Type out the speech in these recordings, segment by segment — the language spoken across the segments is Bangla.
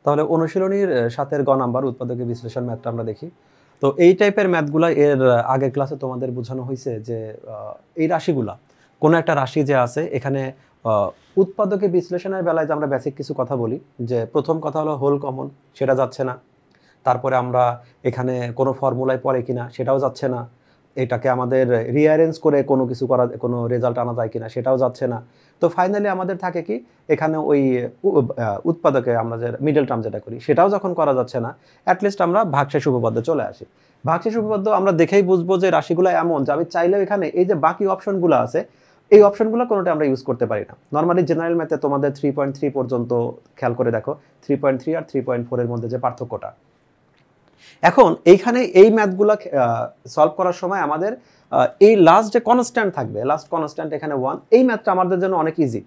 তাহলে অনুশীলনীর ৭-এর গ নাম্বার উৎপাদকের বিশ্লেষণ ম্যাথটা আমরা দেখি। তো এই টাইপের ম্যাথগুলা এর আগের ক্লাসে তোমাদের বোঝানো হয়েছে যে এই রাশিগুলা কোনো একটা রাশি যে আছে এখানে উৎপাদকের বিশ্লেষণের বেলায় যে আমরা বেসিক কিছু কথা বলি, যে প্রথম কথা হলো হোল কমন, সেটা যাচ্ছে না। তারপরে আমরা এখানে কোনো ফর্মুলায় পড়ে কিনা সেটাও যাচ্ছে না। এটাকে আমাদের রিঅ্যারেঞ্জ করে কোনো কিছু করা, কোনো রেজাল্ট আনা যায় কিনা সেটাও যাচ্ছে না। তো ফাইনালি আমাদের থাকে কি, এখানে ওই উৎপাদকে আমরা যে মিডল টার্ম যেটা করি সেটাও যখন করা যাচ্ছে না, অ্যাটলিস্ট আমরা ভাগশেষ উপপাদ্যে চলে আসি। ভাগশেষ উপপাদ্য আমরা দেখেই বুঝবো যে রাশিগুলো এমন যে আমি চাইলেও এখানে এই যে বাকি অপশনগুলো আছে এই অপশনগুলো কোনোটা আমরা ইউজ করতে পারি না। নর্মালি জেনারেল ম্যাথে তোমাদের 3.3 পর্যন্ত খেয়াল করে দেখো, 3.3 আর 3.4 এর মধ্যে যে পার্থক্যটা। এখন এইখানে এই ম্যাথগুলো সলভ করার সময় আমাদের এই লাস্ট যে কনস্ট্যান্ট থাকবে, লাস্ট কনস্ট্যান্ট এখানে 1, এই ম্যাথটা আমাদের জন্য অনেক ইজি।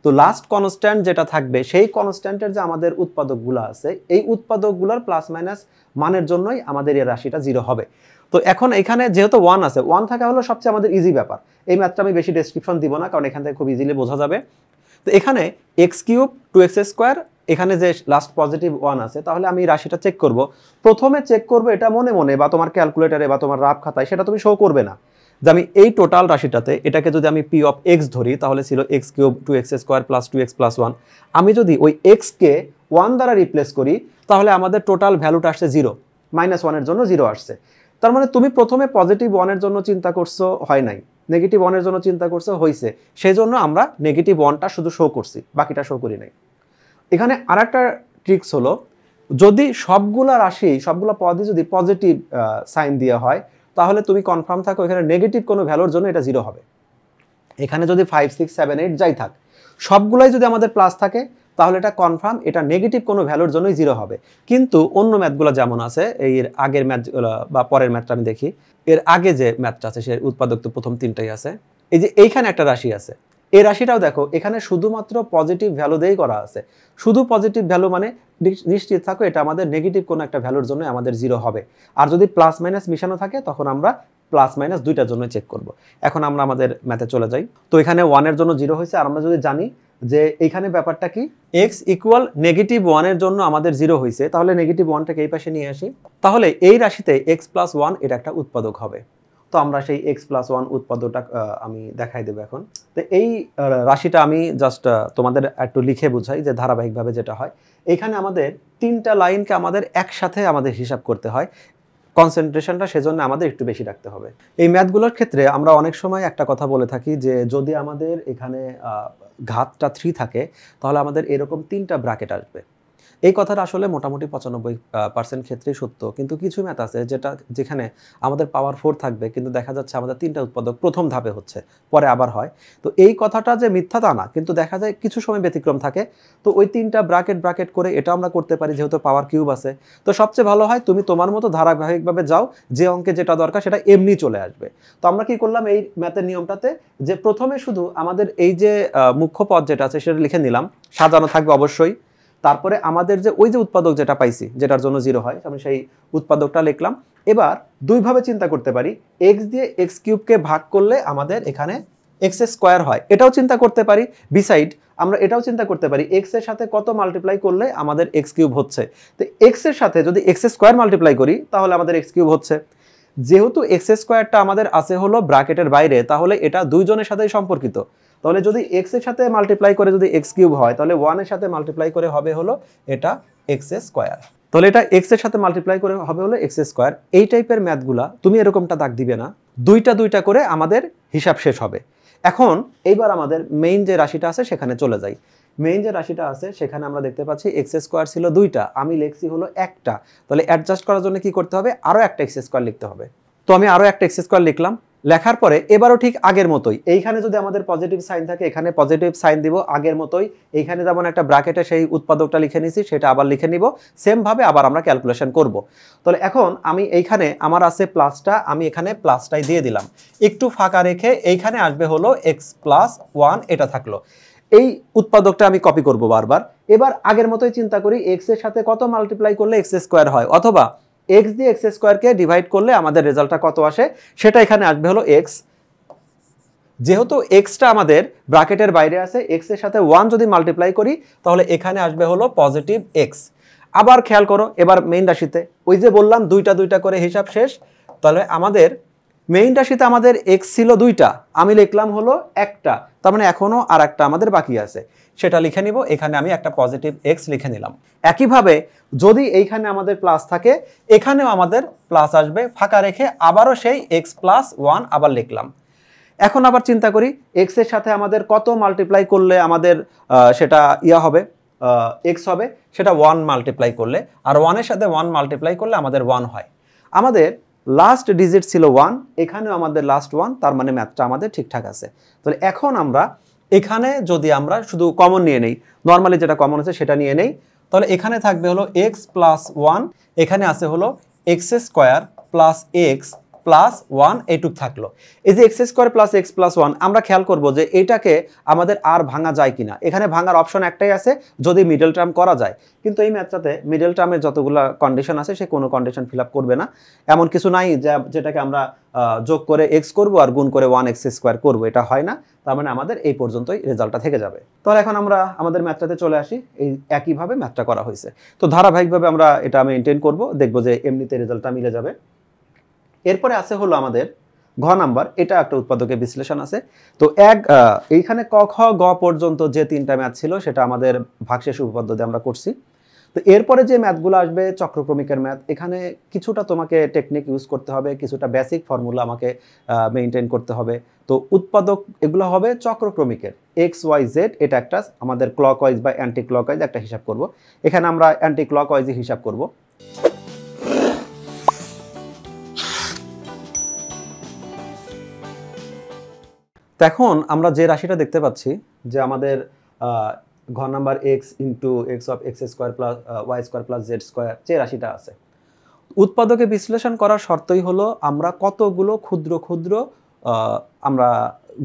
তো লাস্ট কনস্ট্যান্ট যেটা থাকবে সেই কনস্ট্যান্টের যে আমাদের উৎপাদকগুলো আছে এই উৎপাদকগুলোর প্লাস মাইনাস মানের জন্যই আমাদের এই রাশিটা 0 হবে। তো এখন এখানে যেহেতু 1 আছে, 1 থাকা হলো সবচেয়ে আমাদের ইজি ব্যাপার। এই ম্যাথটা আমি বেশি ডেসক্রিপশন দিব না, কারণ এখান থেকে খুব ইজিলি বোঝা যাবে। তো এখানে x³ 2x², এখানে যে লাস্ট পজিটিভ 1 আছে, তাহলে আমি রাশিটা চেক করব। প্রথমে চেক করব এটা মনে মনে বা তোমার ক্যালকুলেটরে বা তোমার রাফ খাতায়, সেটা তুমি শো করবে না যে আমি এই টোটাল রাশিটাতে এটাকে যদি আমি p of x ধরি তাহলে ছিল x³ 2x² + 2x + 1। আমি যদি ওই x কে 1 দ্বারা রিপ্লেস করি তাহলে আমাদের টোটাল ভ্যালুটা আসছে 0, -1 এর জন্য 0 আসছে। তার মানে তুমি প্রথমে পজিটিভ 1 এর জন্য চিন্তা করছো, হয় নাই, নেগেটিভ 1 এর জন্য চিন্তা করছো, হয়েছে, সেই জন্য আমরা নেগেটিভ 1টা শুধু শো করছি, বাকিটা শো করি নাই। এখানে আরেকটা ট্রিক্স হলো, যদি সবগুলা রাশি সবগুলা পদই যদি পজিটিভ সাইন দেওয়া হয় তাহলে তুমি কনফার্ম থাকো এখানে নেগেটিভ কোনো ভ্যালুর জন্য এটা 0 হবে। এখানে যদি 5, 6, 7, 8 যাই থাক, সবগুলাই যদি আমাদের প্লাস থাকে তাহলে এটা কনফার্ম এটা নেগেটিভ কোনো ভ্যালুর জন্যই 0 হবে। কিন্তু অন্য ম্যাথগুলো যেমন আছে, এর আগের ম্যাথগুলো বা পরের ম্যাথটা আমি দেখি, এর আগে যে ম্যাথটা আছে সে উৎপাদক তো প্রথম 3টাই আছে। এই যে এইখানে একটা রাশি আছে, এই রাশিটাও দেখো এখানে শুধুমাত্র পজিটিভ ভ্যালু দিয়েই করা আছে। শুধু পজিটিভ ভ্যালু মানে নিশ্চিত থাকো এটা আমাদের নেগেটিভ কোনো একটা ভ্যালুর জন্য আমাদের 0 হবে। আর যদি প্লাস মাইনাস মিশানো থাকে তখন আমরা প্লাস মাইনাস দুইটার জন্য চেক করব। এখন আমরা আমাদের ম্যাথে চলে যাই। তো এখানে 1 এর জন্য 0 হয়েছে, আর আমরা যদি জানি যে এইখানে ব্যাপারটা কি, x = -1 এর জন্য আমাদের 0 হয়েছে, তাহলে নেগেটিভ 1টাকে এই পাশে নিয়ে আসি, তাহলে এই রাশিতে x + 1 এটা একটা উৎপাদক হবে। তো আমরা সেই x + 1 উৎপাদকটা আমি দেখাই দেব এখন। তো এই রাশিটা আমি জাস্ট তোমাদের একটু লিখে বুঝাই যে ধারাবাহিকভাবে যেটা হয়, এখানে আমাদের 3টা লাইনকে আমাদের একসাথে আমাদের হিসাব করতে হয়। কনসেন্ট্রেশনটা সেজন্য আমাদের একটু বেশি রাখতে হবে। এই ম্যাথগুলোর ক্ষেত্রে আমরা অনেক সময় একটা কথা বলে থাকি যে যদি আমাদের এখানে ঘাতটা 3 থাকে তাহলে আমাদের এরকম 3টা ব্র্যাকেট আসবে। এই কথাটা আসলে মোটামুটি 95% ক্ষেত্রেই সত্য, কিন্তু কিছু ম্যাথ আছে যেখানে আমাদের পাওয়ার 4 থাকবে কিন্তু দেখা যাচ্ছে আমাদের 3টা উৎপাদক প্রথম ধাপে হচ্ছে, পরে আবার হয়। তো এই কথাটা যে মিথ্যা তা না, কিন্তু দেখা যায় কিছু সময় ব্যতিক্রম থাকে। তো ওই 3টা ব্র্যাকেট করে এটা আমরা করতে পারি, যেহেতু পাওয়ার কিউব আছে। তো সবচেয়ে ভালো হয় তুমি তোমার মতো ধারাবাহিকভাবে যাও, যে অঙ্কে যেটা দরকার সেটা এমনি চলে আসবে। তো আমরা কি করলাম এই ম্যাথের নিয়মটাতে, যে প্রথমে শুধু আমাদের এই যে মুখ্য পদ যেটা আছে সেটা লিখে নিলাম, সাজানো থাকবে অবশ্যই। তারপরে আমাদের যে ওই যে উৎপাদক যেটা পাইছি যেটার জন্য 0 হয়, আমি সেই উৎপাদকটা লিখলাম। এবার দুইভাবে চিন্তা করতে পারি, x দিয়ে x³ কে ভাগ করলে আমাদের এখানে x² হয়, এটাও চিন্তা করতে পারি। বিসাইড আমরা এটাও চিন্তা করতে পারি x এর সাথে কত মাল্টিপ্লাই করলে আমাদের x³ হচ্ছে। তো x এর সাথে যদি x² মাল্টিপ্লাই করি তাহলে আমাদের x³ হচ্ছে। যেহেতু x² আমাদের আছে হলো ব্র্যাকেটের বাইরে, তাহলে এটা দুইজনের সাথেই সম্পর্কিত। তাহলে যদি x এর সাথে মাল্টিপ্লাই করে যদি x³ হয় তাহলে 1 এর সাথে মাল্টিপ্লাই করে হবে হলো এটা x²। তাহলে এটা x এর সাথে মাল্টিপ্লাই করে হবে হলো x²। এই টাইপের ম্যাথগুলা তুমি এরকমটা দাগ দিবে না, দুইটা করে আমাদের হিসাব শেষ হবে। এখন এইবার আমাদের মেইন যে রাশিটা আছে সেখানে চলে যাই। মেইন যে রাশিটা আছে সেখানে আমরা দেখতে পাচ্ছি x² ছিল 2টা, আমি লিখছি হলো 1টা। তাহলে অ্যাডজাস্ট করার জন্য কি করতে হবে, আরো একটা x² লিখতে হবে। তো আমি আরো একটা x² লিখলাম। লেখার পরে এবারও ঠিক আগের মতোই, এইখানে যদি আমাদের পজিটিভ সাইন থাকে এখানে পজিটিভ সাইন দিব আগের মতোই। এইখানে যেমন একটা ব্র্যাকেটে সেই উৎপাদকটা লিখে নিছি সেটা আবার লিখে নিব, সেম ভাবে আবার আমরা ক্যালকুলেশন করব। তাহলে এখন আমি এইখানে আমার আছে প্লাসটা, আমি এখানে প্লাসটাই দিয়ে দিলাম, একটু ফাঁকা রেখে এইখানে আসবে হলো x + 1, এটা থাকলো। এই উৎপাদকটা আমি কপি করব বারবার। এবার আগের মতোই চিন্তা করি, x এর সাথে কত মাল্টিপ্লাই করলে x² হয়, অথবা x দিয়ে x² কে ডিভাইড করলে আমাদের রেজাল্টটা কত আসে, সেটা এখানে আসবে হলো x। যেহেতু xটা আমাদের ব্র্যাকেটের বাইরে আছে, x এর সাথে 1 যদি মাল্টিপ্লাই করি তাহলে এখানে আসবে হলো পজিটিভ x। আবার খেয়াল করো এবার মেইন রাশিতে ওই যে বললাম দুইটা দুইটা করে হিসাব শেষ। তাহলে আমাদের মেইন রাশিতে আমাদের x ছিল দুইটা, আমি লিখলাম হলো একটা, তার মানে এখনো আর একটা আমাদের বাকি আছে, সেটা লিখে নিব। এখানে আমি একটা পজিটিভ x লিখে নিলাম। একইভাবে যদি এইখানে আমাদের প্লাস থাকে এখানেও আমাদের প্লাস আসবে, ফাঁকা রেখে আবারও সেই x প্লাস 1 আবার লিখলাম। এখন আবার চিন্তা করি x এর সাথে আমাদের কত মাল্টিপ্লাই করলে আমাদের সেটা ইয়া হবে, x হবে, সেটা 1 মাল্টিপ্লাই করলে, আর 1 এর সাথে 1 মাল্টিপ্লাই করলে আমাদের 1 হয়। আমাদের লাস্ট ডিজিট ছিল 1, এখানেও আমাদের লাস্ট 1, তার মানে ম্যাথটা আমাদের ঠিকঠাক আছে। তাহলে এখন আমরা এখানে যদি আমরা শুধু কমন নিয়ে নেই, নর্মালি যেটা কমন আছে সেটা নিয়ে নেই, তাহলে এখানে থাকবে হলো x প্লাস 1, এখানে আছে হলো x square plus x plus 1, এইটুক থাকলো। এই যে x square plus x plus 1, আমরা খেয়াল করব যে এটাকে আমাদের আর ভাঙা যায় কিনা। এখানে ভাঙার অপশন একটাই আছে, যদি মিডল টার্ম করা যায়, কিন্তু এই ম্যাথটাতে মিডল টার্মের যতগুলো কন্ডিশন আছে সে কোনো কন্ডিশন ফিল আপ করবে না। এমন কিছু নাই যেটাকে আমরা যোগ করে x করব আর গুণ করে 1x স্কোয়ার করবো, এটা হয় না। তার মানে আমাদের এই পর্যন্তই রেজাল্টটা থেকে যাবে। তাহলে এখন আমরা আমাদের ম্যাথটাতে চলে আসি। এই একইভাবে ম্যাথটা করা হয়েছে, তো ধারাবাহিকভাবে আমরা এটা মেনটেন করব, দেখবো যে এমনিতে রেজাল্টটা মিলে যাবে। এরপরে আছে হলো আমাদের ঘ নাম্বার, এটা একটা উৎপাদকের বিশ্লেষণ আছে। তো এইখানে ক খ গ পর্যন্ত যে তিনটা ম্যাথ ছিল সেটা আমাদের ভাগশেষ উপপাদ্য দিয়ে আমরা করছি। তো এরপরে যে ম্যাথগুলো আসবে চক্রক্রমিকের ম্যাথ, এখানে কিছুটা তোমাকে টেকনিক ইউজ করতে হবে, কিছুটা বেসিক ফর্মুলা আমাকে মেনটেন করতে হবে। তো উৎপাদক এগুলো হবে চক্রক্রমিকের এক্স ওয়াই জেড, এটা একটা আমাদের ক্লকওয়াইজ বা অ্যান্টি ক্লকওয়াইজ একটা হিসাব করব। এখানে আমরা অ্যান্টি ক্লকওয়াইজই হিসাব করব। তো এখন আমরা যে রাশিটা দেখতে পাচ্ছি যে আমাদের ঘ number x into x of x square plus y square plus z square, যে রাশিটা আছে, উৎপাদকে বিশ্লেষণ করার শর্তই হলো আমরা কতগুলো ক্ষুদ্র ক্ষুদ্র আমরা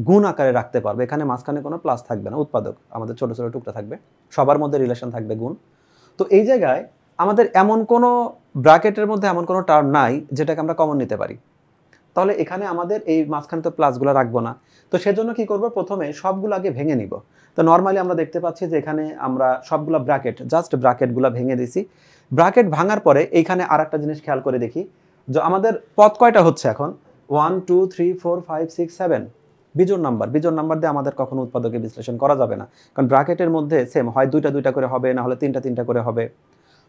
গুণ আকারে রাখতে পারবো। এখানে মাঝখানে কোনো প্লাস থাকবে না, উৎপাদক আমাদের ছোট ছোট টুকরা থাকবে, সবার মধ্যে রিলেশন থাকবে গুণ। তো এই জায়গায় আমাদের এমন কোনো ব্র্যাকেটের মধ্যে এমন কোনো টার্ম নাই যেটাকে আমরা কমন নিতে পারি। তাহলে এখানে আমাদের এই মাঝখানে তো প্লাসগুলো রাখবো না, তো সেজন্য কি করব, প্রথমে সবগুলো আগে ভেঙে নিব। তো নর্মালি আমরা দেখতে পাচ্ছি যে এখানে আমরা সবগুলো ব্র্যাকেট, জাস্ট ব্র্যাকেটগুলো ভেঙে দিছি। ব্র্যাকেট ভাঙার পরে এইখানে আর একটা জিনিস খেয়াল করে দেখি যে আমাদের পদ কয়টা হচ্ছে এখন, 1 2 3 4 5 6 7, বিজোড় নাম্বার। বিজোড় নাম্বার দিয়ে আমাদের কখনো উৎপাদকে বিশ্লেষণ করা যাবে না, কারণ ব্র্যাকেটের মধ্যে সেম হয় দুইটা দুইটা করে হবে, না হলে তিনটা তিনটা করে হবে।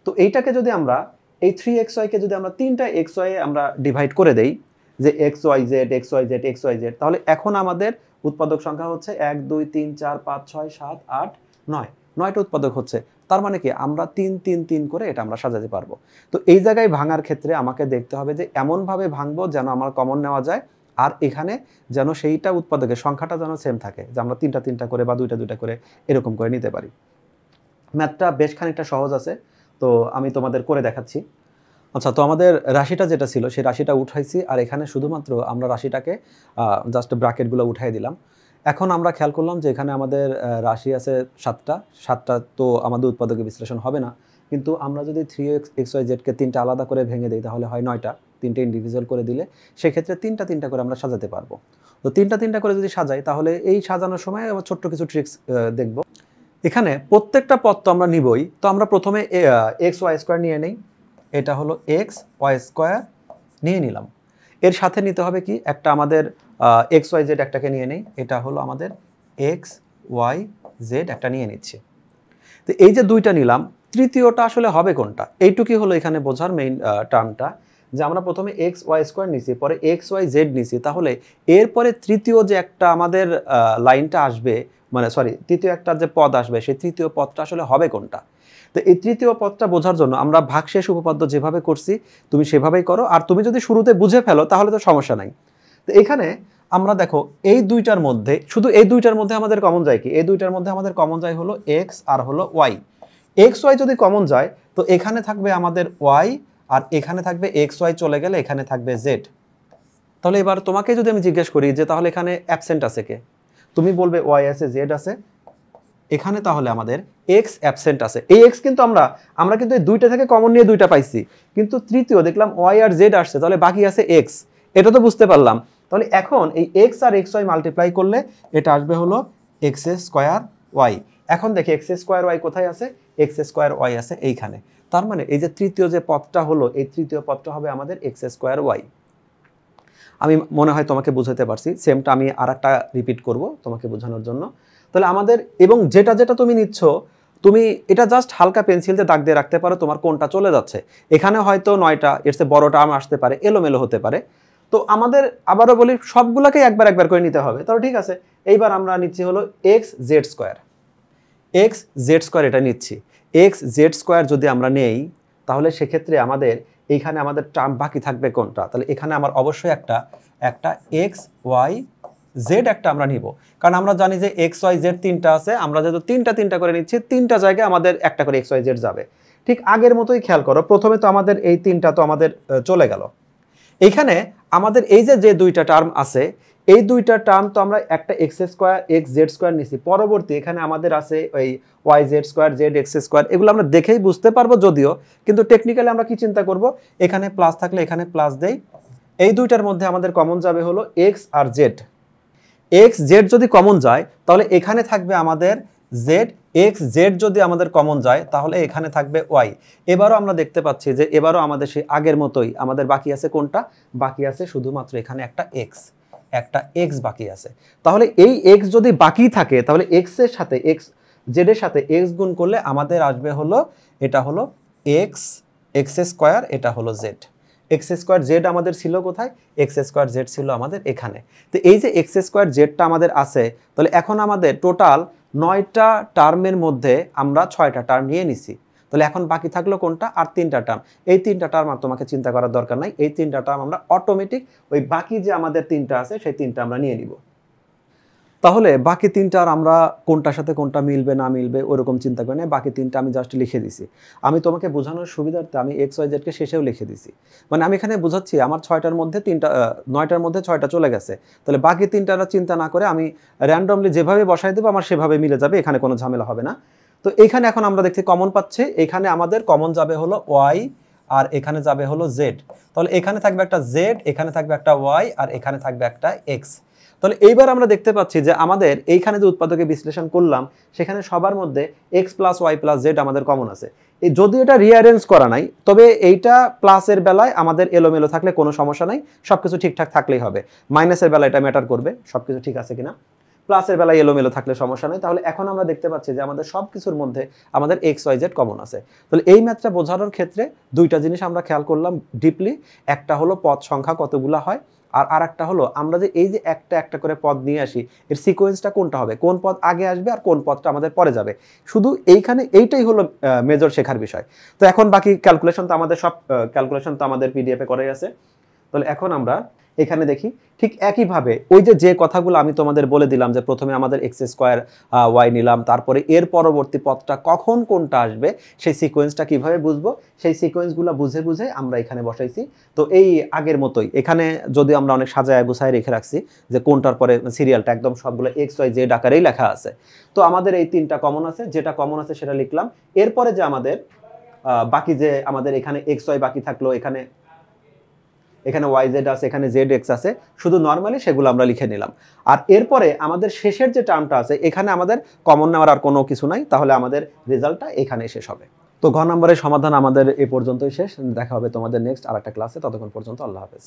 তো এইটাকে যদি আমরা এই 3xy কে যদি আমরা তিনটা xy এ আমরা ডিভাইড করে দেই, যে xyz xyz xyz, তাহলে এখন আমাদের উৎপাদক সংখ্যা হচ্ছে 1 2 3 4 5 6 7 8 9, 9টা উৎপাদক হচ্ছে। তার মানে কি আমরা 3 3 3 করে এটা আমরা সাজাতে পারবো। তো এই জায়গায় ভাঙার ক্ষেত্রে আমাকে দেখতে হবে যে এমনভাবে ভাঙবো যেন আমার কমন নেওয়া যায়, আর এখানে যেন সেইটা উৎপাদকের সংখ্যাটা যেন সেম থাকে, যে আমরা তিনটা তিনটা করে বা দুইটা দুইটা করে এরকম করে নিতে পারি। ম্যাথটা বেশ খানিকটা সহজ আছে, তো আমি তোমাদের করে দেখাচ্ছি। আচ্ছা, তো আমাদের রাশিটা যেটা ছিল সেই রাশিটা উঠাইছি, আর এখানে শুধুমাত্র আমরা রাশিটাকে জাস্ট ব্র্যাকেটগুলো উঠাই দিলাম। এখন আমরা খেয়াল করলাম যে এখানে আমাদের রাশি আছে 7টা, তো আমাদের উৎপাদকে বিশ্লেষণ হবে না। কিন্তু আমরা যদি 3xyzকে তিনটা আলাদা করে ভেঙে দিই তাহলে হয় 9টা, তিনটে ইন্ডিভিজুয়াল করে দিলে সেক্ষেত্রে তিনটা তিনটা করে আমরা সাজাতে পারবো। তো তিনটা তিনটা করে যদি সাজাই তাহলে এই সাজানোর সময় আবার ছোট্ট কিছু ট্রিক্স দেখব। এখানে প্রত্যেকটা পদ তো আমরা নিবই, তো আমরা প্রথমে এক্স ওয়াই স্কোয়ার নিয়ে নেই। এটা হলো এক্স ওয়াই স্কোয়ার নিয়ে নিলাম। এর সাথে নিতে হবে কি, একটা আমাদের এক্স ওয়াই জেড একটাকে নিয়ে নেই, এটা হলো আমাদের এক্স ওয়াই জেড একটা নিয়ে নিচ্ছি। তো এই যে দুইটা নিলাম, তৃতীয়টা আসলে হবে কোনটা, এইটুকুই হলো এখানে বোঝার মেইন টার্মটা, যে আমরা প্রথমে এক্স ওয়াই স্কোয়ার নিছি, পরে এক্স ওয়াই জেড নিছি, তাহলে এরপরে তৃতীয় যে একটা আমাদের লাইনটা আসবে, মানে সরি তৃতীয় একটা যে পদ আসবে, সেই তৃতীয় পদটা আসলে হবে কোনটা। তো এই তৃতীয় পদটা বোঝার জন্য আমরা ভাগশেষ উপপাদ্য যেভাবে করছি তুমি সেভাবেই করো, আর তুমি যদি শুরুতে বুঝে ফেলো তাহলে তো সমস্যা নাই। তো এখানে আমরা দেখো এই দুইটার মধ্যে, শুধু এই দুইটার মধ্যে আমাদের কমন যায় কি, এই দুইটার মধ্যে আমাদের কমন যায় হলো এক্স আর হলো ওয়াই। এক্স ওয়াই যদি কমন যায় তো এখানে থাকবে আমাদের ওয়াই, আর এখানে থাকবে এক্স ওয়াই চলে গেলে এখানে থাকবে জেড। তাহলে এবার তোমাকে যদি আমি জিজ্ঞেস করি যে তাহলে এখানে অ্যাবসেন্ট আছে কে, তুমি বলবে ওয়াই আছে জেড আছে, এখানে তাহলে আমাদের এক্স অ্যাবসেন্ট আছে। এই এক্স কিন্তু আমরা কিন্তু এই দুইটা থেকে কমন নিয়ে দুইটা পাইছি, কিন্তু তৃতীয় দেখলাম ওয়াই আর জেড আসছে, তাহলে বাকি আছে এক্স, এটা তো বুঝতে পারলাম। তাহলে এখন এই এক্স আর এক্স ওয়াই মাল্টিপ্লাই করলে এটা আসবে হলো এক্স স্কোয়ার ওয়াই। এখন দেখি এক্স স্কোয়ার ওয়াই কোথায় আছে, এক্স স্কোয়ার ওয়াই আছে এইখানে। তার মানে এই যে তৃতীয় যে পদটা হলো, এই তৃতীয় পদটা হবে আমাদের এক্স স্কোয়ার ওয়াই। আমি মনে হয় তোমাকে বুঝাতে পারছি, সেমটা আমি আর একটা রিপিট করব তোমাকে বোঝানোর জন্য। তাহলে আমাদের এবং যেটা যেটা তুমি নিচ্ছ, তুমি এটা জাস্ট হালকা পেন্সিল দিয়ে দাগ দিয়ে রাখতে পারো তোমার কোনটা চলে যাচ্ছে। এখানে হয়তো 9টা, এর চেয়ে বড় টার্ম আসতে পারে, এলোমেলো হতে পারে। তো আমাদের আবারও বলি সবগুলোকেই একবার একবার করে নিতে হবে। তাহলে ঠিক আছে, এইবার আমরা নিচ্ছি হলো x z square. X z square এটা নিচ্ছি। এক্স জেড স্কোয়ার যদি আমরা নেই, তাহলে সেক্ষেত্রে আমাদের এইখানে আমাদের টার্ম বাকি থাকবে কোনটা? তাহলে এখানে আমার অবশ্যই একটা এক্স ওয়াই জেড একটা আমরা নিব, কারণ আমরা জানি যে এক্স ওয়াই জেড তিনটা আছে। আমরা যেহেতু তিনটা করে নিচ্ছি, তিনটা জায়গায় আমাদের একটা করে এক্স ওয়াই জেড যাবে। ঠিক আগের মতোই খেয়াল করো, প্রথমে তো আমাদের এই তিনটা তো আমাদের চলে গেল। এইখানে আমাদের এই যে দুইটা টার্ম আছে, এই দুইটা টার্ম তো আমরা একটা x square x z square নিছি। পরবর্তী এখানে আমাদের আছে ওই y z square z x square, এগুলো আমরা দেখেই বুঝতে পারবো যদিও, কিন্তু টেকনিক্যালি আমরা কি চিন্তা করব, এখানে প্লাস থাকলে এখানে প্লাস দেই। এই দুইটার মধ্যে আমাদের কমন যাবে হলো এক্স আর জেড। এক্স জেড যদি কমন যায় তাহলে এখানে থাকবে আমাদের জেড, এক্স জেড যদি আমাদের কমন যায় তাহলে এখানে থাকবে ওয়াই। এবারও আমরা দেখতে পাচ্ছি যে এবারও আমাদের সেই আগের মতোই আমাদের বাকি আছে কোনটা? বাকি আছে শুধুমাত্র এখানে একটা এক্স বাকি আছে। তাহলে এই এক্স যদি বাকি থাকে তাহলে এক্স এর সাথে এক্স জেড এর সাথে এক্স গুণ করলে আমাদের আসবে হলো, এটা হলো এক্স স্কোয়ার, এটা হলো জেড। এক্স স্কোয়ার জেড আমাদের ছিল কোথায়? এক্স স্কোয়ার জেড ছিল আমাদের এখানে। তো এই যে এক্স স্কোয়ার জেডটা আমাদের আছে, তাহলে এখন আমাদের টোটাল 9টা টার্মের মধ্যে আমরা 6টা টার্ম নিয়ে নিছি। তাহলে এখন বাকি থাকলো কোনটা? আর 3টা টার্ম। এই 3টা টার্ম আর তোমাকে চিন্তা করার দরকার নাই, এই 3টা টার্ম আমরা অটোমেটিক ওই বাকি যে আমাদের 3টা আছে সেই 3টা আমরা নিয়ে নিব। তাহলে বাকি 3টার আমরা কোনটার সাথে কোনটা মিলবে না মিলবে ওরকম চিন্তা করে না, বাকি 3টা আমি জাস্ট লিখে দিছি। আমি তোমাকে বোঝানোর সুবিধার্থে আমি এক্স ওয়াই জেডকে শেষেও লিখে দিছি। মানে আমি এখানে বোঝাচ্ছি আমার 6টার মধ্যে 9টার মধ্যে 6টা চলে গেছে, তাহলে বাকি 3টার চিন্তা না করে আমি র্যান্ডমলি যেভাবে বসাই দেবো আমার সেভাবে মিলে যাবে, এখানে কোনো ঝামেলা হবে না। তো এইখানে এখন আমরা দেখছি কমন পাচ্ছে, এখানে আমাদের কমন যাবে হলো ওয়াই আর এখানে যাবে হলো জেড। তাহলে এখানে থাকবে একটা জেড, এখানে থাকবে একটা ওয়াই আর এখানে থাকবে একটা এক্স। তাহলে এইবার আমরা দেখতে পাচ্ছি যে আমাদের এইখানে যে উৎপাদকে বিশ্লেষণ করলাম সেখানে সবার মধ্যে x plus y plus z আমাদের কমন আছে। যদিও এটা রিঅ্যারেঞ্জ করা নাই, তবে এইটা প্লাসের বেলায় আমাদের এলোমেলো থাকলে কোনো সমস্যা নাই, সবকিছু ঠিকঠাক থাকলেই হবে। মাইনাসের বেলায় এটা ম্যাটার করবে সবকিছু ঠিক আছে কিনা, প্লাসের বেলায় এলোমেলো থাকলে সমস্যা নেই। তাহলে এখন আমরা দেখতে পাচ্ছি যে আমাদের সব কিছুর মধ্যে আমাদের এক্স ওয়াই জেড কমন আছে। তাহলে এই ম্যাথটা বোঝানোর ক্ষেত্রে দুইটা জিনিস আমরা খেয়াল করলাম ডিপলি। একটা হলো পদ সংখ্যা কতগুলো হয়, আর আরেকটা হলো আমরা যে এই যে একটা একটা করে পদ নিয়ে আসি এর সিকোয়েন্সটা কোনটা হবে, কোন পদ আগে আসবে আর কোন পদটা আমাদের পরে যাবে। শুধু এইখানে এইটাই হলো মেজর শেখার বিষয়। তো এখন বাকি ক্যালকুলেশন তো আমাদের সব ক্যালকুলেশন তো আমাদের পিডিএফে করাই আছে। তাহলে এখন আমরা এখানে দেখি ঠিক একইভাবে ওই যে কথাগুলো আমি তোমাদের বলে দিলাম যে প্রথমে আমাদের এক্স স্কোয়ার ওয়াই নিলাম, তারপরে এর পরবর্তী পদটা কখন কোনটা আসবে সেই সিকোয়েন্সটা কিভাবে বুঝবো, সেই সিকোয়েন্সগুলো বুঝে বুঝে আমরা এখানে বসাইছি। তো এই আগের মতোই এখানে যদি আমরা অনেক সাজায় গুছায় রেখে রাখছি যে কোনটার পরে সিরিয়ালটা একদম সবগুলো এক্স ওয়াই জেড আকারেই লেখা আছে। তো আমাদের এই 3টা কমন আছে, যেটা কমন আছে সেটা লিখলাম। এরপরে যে আমাদের বাকি যে আমাদের এখানে এক্স ওয়াই বাকি থাকলো, এখানে ওয়াই জেড আছে, এখানে জেড এক্স আছে, শুধু নর্মালি সেগুলো আমরা লিখে নিলাম। আর এরপরে আমাদের শেষের যে টার্মটা আছে এখানে আমাদের কমন নেওয়ার আর কোনো কিছু নাই, তাহলে আমাদের রেজাল্টটা এখানে শেষ হবে। তো ঘ নম্বরের সমাধান আমাদের এই পর্যন্তই শেষ। দেখা হবে তোমাদের নেক্সট আরেকটা ক্লাসে, ততক্ষণ পর্যন্ত আল্লাহ হাফেজ।